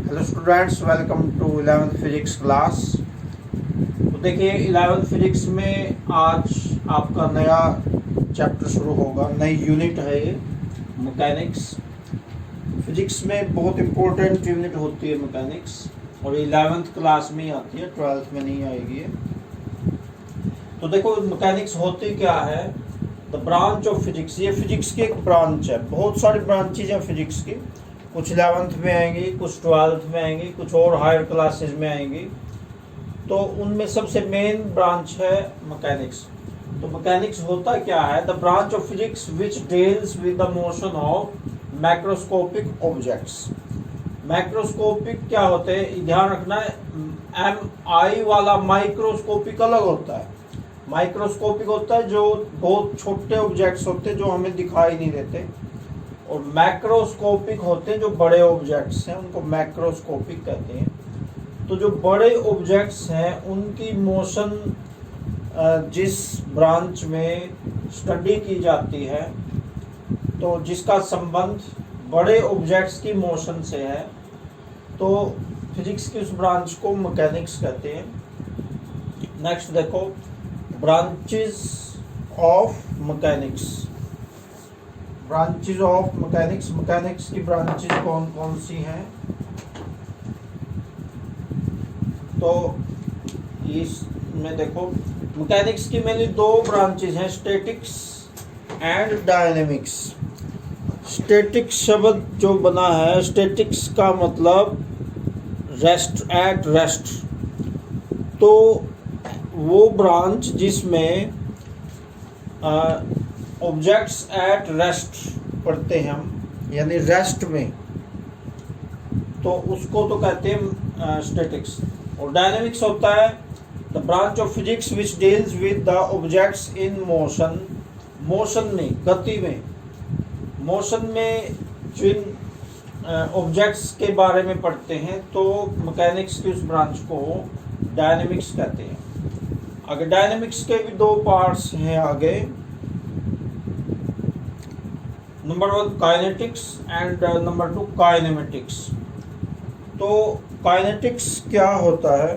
Hello students, welcome to 11th physics class. तो देखिए 11th physics में आज आपका नया चैप्टर शुरू होगा, नई यूनिट है ये मैकेनिक्स। फिजिक्स में बहुत इम्पोर्टेंट यूनिट होती है मैकेनिक्स, और 11th क्लास में ही आती है, 12th में नहीं आएगी ये। तो देखो मैकेनिक्स होती क्या है, द ब्रांच ऑफ फिजिक्स। ये फिजिक्स की एक ब्रांच है, बहुत सारी ब्रांचेज हैं फिजिक्स की, कुछ 11th में आएंगी, कुछ 12th में आएंगी, कुछ और हायर क्लासेस में आएंगी। तो उनमें सबसे मेन ब्रांच है मैकेनिक्स। तो मैकेनिक्स होता क्या है, the branch of physics which deals with the motion of macroscopic objects. Macroscopic क्या होते हैं, ध्यान रखना है, MI वाला माइक्रोस्कोपिक अलग होता है। माइक्रोस्कोपिक होता है जो बहुत छोटे ऑब्जेक्ट्स होते हैं जो हमें दिखाई नहीं देते, और मैक्रोस्कोपिक होते हैं जो बड़े ऑब्जेक्ट्स हैं, उनको मैक्रोस्कोपिक कहते हैं। तो जो बड़े ऑब्जेक्ट्स हैं उनकी मोशन जिस ब्रांच में स्टडी की जाती है, तो जिसका संबंध बड़े ऑब्जेक्ट्स की मोशन से है, तो फिजिक्स की उस ब्रांच को मैकेनिक्स कहते हैं। नेक्स्ट देखो, branches of mechanics. Branches of mechanics, mechanics की ब्रांचेज कौन कौन सी हैं? तो इसमें देखो मैकेनिक्स की मेनली दो ब्रांचेज हैं, स्टैटिक्स एंड डायनेमिक्स। स्टैटिक्स शब्द जो बना है, स्टैटिक्स का मतलब रेस्ट, एट रेस्ट। तो वो ब्रांच जिसमें ऑब्जेक्ट्स एट रेस्ट पढ़ते हैं हम, यानी रेस्ट में, तो उसको तो कहते हैं स्टैटिक्स। और डायनेमिक्स होता है the branch of physics which deals with the objects in motion. Motion में, गति में, मोशन में जिन ऑब्जेक्ट्स के बारे में पढ़ते हैं, तो मैकेनिक्स की उस ब्रांच को डायनेमिक्स कहते हैं। आगे डायनेमिक्स के भी दो पार्ट्स हैं आगे, number 1 kinetics and number 2 kinematics. तो काइनेटिक्स क्या होता है,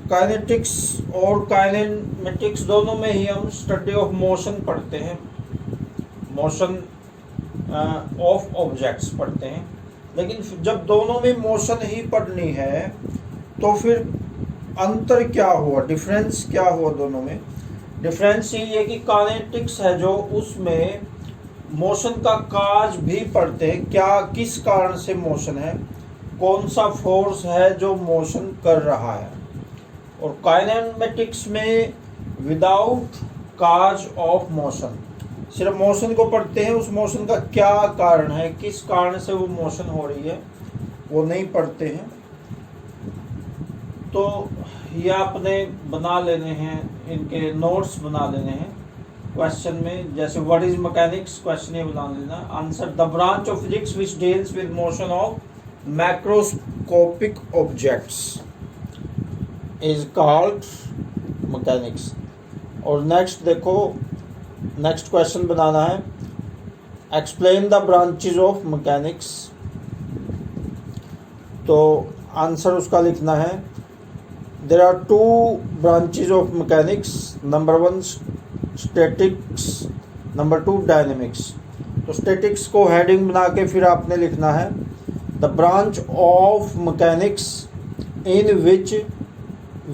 काइनेटिक्स और काइनेमेटिक्स दोनों में ही हम स्टडी ऑफ मोशन पढ़ते हैं, मोशन ऑफ ऑब्जेक्ट्स पढ़ते हैं। लेकिन जब दोनों में मोशन ही पढ़नी है, तो फिर अंतर क्या हुआ, डिफरेंस क्या हुआ दोनों में? डिफरेंस ये है कि काइनेटिक्स है जो उसमें मोशन का काज भी पढ़ते हैं, क्या किस कारण से मोशन है, कौन सा फोर्स है जो मोशन कर रहा है। और काइनेमेटिक्स में विदाउट काज ऑफ मोशन, सिर्फ मोशन को पढ़ते हैं, उस मोशन का क्या कारण है, किस कारण से वो मोशन हो रही है, वो नहीं पढ़ते हैं। तो ये आपने बना लेने हैं, इनके नोट्स बना लेने हैं क्वेश्चन में। जैसे व्हाट इज मैकेनिक्स, क्वेश्चन ये बना लेना। Answer, the branch of physics which deals with motion of macroscopic objects is called mechanics. और नेक्स्ट देखो, नेक्स्ट क्वेश्चन बनाना है, explain the branches of mechanics. तो आंसर उसका लिखना है, there are 2 branches of mechanics, number 1 statics, number 2 dynamics. तो statics को हेडिंग बना के फिर आपने लिखना है, the branch of mechanics in which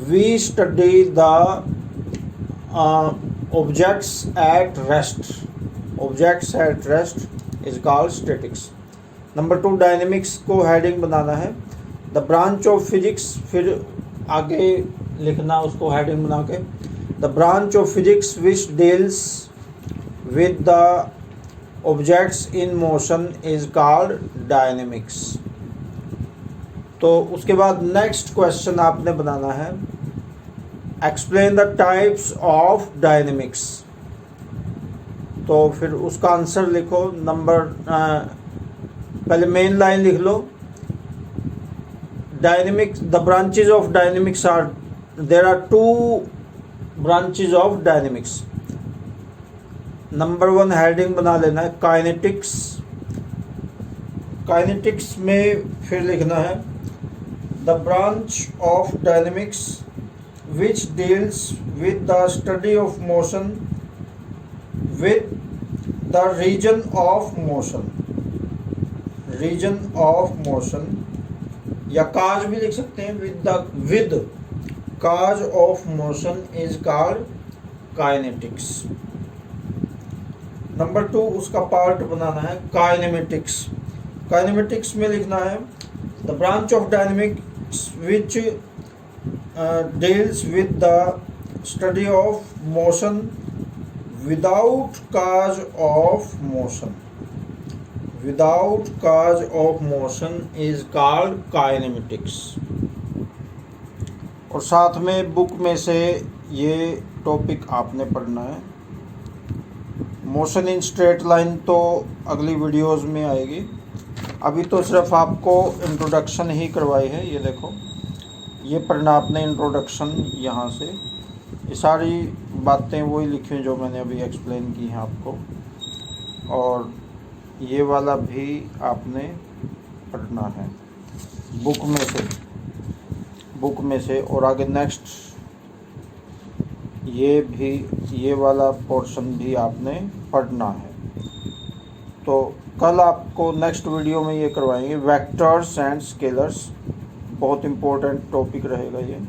we study the objects at rest, objects at rest is called statics. Number 2 dynamics को heading बनाना है, द ब्रांच ऑफ फिजिक्स, फिर आगे लिखना उसको हेडिंग बना के, the branch of physics which deals with the objects in motion is called dynamics. तो उसके बाद नेक्स्ट क्वेश्चन आपने बनाना है, explain the types of dynamics. तो फिर उसका आंसर लिखो, नंबर पहले मेन लाइन लिख लो, dynamics, the branches of dynamics are, there are 2 branches of dynamics. Number 1 heading बना लेना है काइनेटिक्स, काइनेटिक्स में फिर लिखना है the branch of dynamics which deals with the study of motion with the reason of motion या cause भी लिख सकते हैं with cause of motion is called kinetics. Number 2 उसका पार्ट बनाना है काइनेमेटिक्स। काइनेमेटिक्स में लिखना है the branch of dynamics which deals with the study of motion without cause of motion is called kinematics. और साथ में बुक में से ये टॉपिक आपने पढ़ना है। मोशन इन स्ट्रेट लाइन तो अगली वीडियोस में आएगी, अभी तो सिर्फ आपको इंट्रोडक्शन ही करवाई है। ये देखो, ये पढ़ना आपने इंट्रोडक्शन यहाँ से, ये सारी बातें वही लिखी हैं जो मैंने अभी एक्सप्लेन की हैं आपको। और ये वाला भी आपने पढ़ना है बुक में से। और आगे नेक्स्ट ये वाला पोर्शन भी आपने पढ़ना है। तो कल आपको नेक्स्ट वीडियो में ये करवाएंगे वेक्टर्स एंड स्केलर्स, बहुत इम्पोर्टेंट टॉपिक रहेगा ये।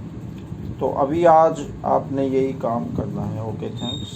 तो अभी आज आपने यही काम करना है। Okay, thanks.